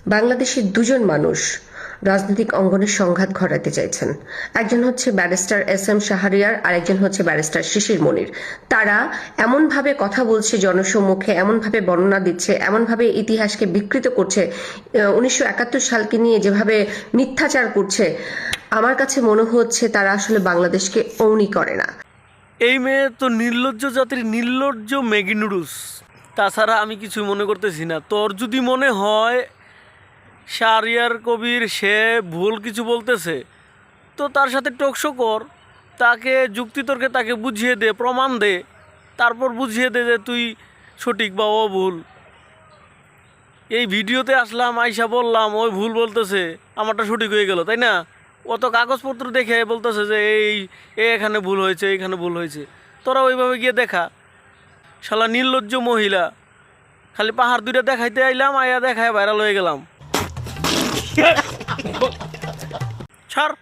বাংলাদেশের দুজন মানুষ রাজনৈতিক অঙ্গনে সংঘাত ঘটাতে চাইছেন। একজন হচ্ছে ব্যারিস্টার এস এম শাহরিয়ার, আর একজন হচ্ছে ব্যারিস্টার শিশির মনির। তারা এমনভাবে কথা বলছে জনসম্মুখে, এমনভাবে বর্ণনা দিচ্ছে, এমনভাবে ইতিহাসকে বিকৃত করছে, 1971 সালকে নিয়ে যেভাবে মিথ্যাচার করছে, আমার কাছে মনে হচ্ছে তারা আসলে বাংলাদেশকে ওনই করে না। এই মেয়ে তো নির্লজ্জ জাতির নির্লজ্জ ম্যাগি নুডলস। তাছাড়া আমি কিছু মনে করতেছি না। তোর যদি মনে হয় শাহরিয়ার কবির সে ভুল কিছু বলতেছে, তো তার সাথে টকশো কর, তাকে যুক্তিতর্কে তাকে বুঝিয়ে দে, প্রমাণ দে, তারপর বুঝিয়ে দে যে তুই সঠিক বা ও ভুল। এই ভিডিওতে আসলাম, আইসা বললাম ওই ভুল বলতেছে, আমারটা সঠিক হয়ে গেল, তাই না? অত কাগজপত্র দেখে বলতেছে যে এখানে ভুল হয়েছে, এইখানে ভুল হয়েছে। তোরা ওইভাবে গিয়ে দেখা। শালা নির্লজ্জ মহিলা, খালি পাহাড় দুইটা দেখাইতে আইলাম, আয়া দেখায় ভাইরাল হয়ে গেলাম। ছাড়।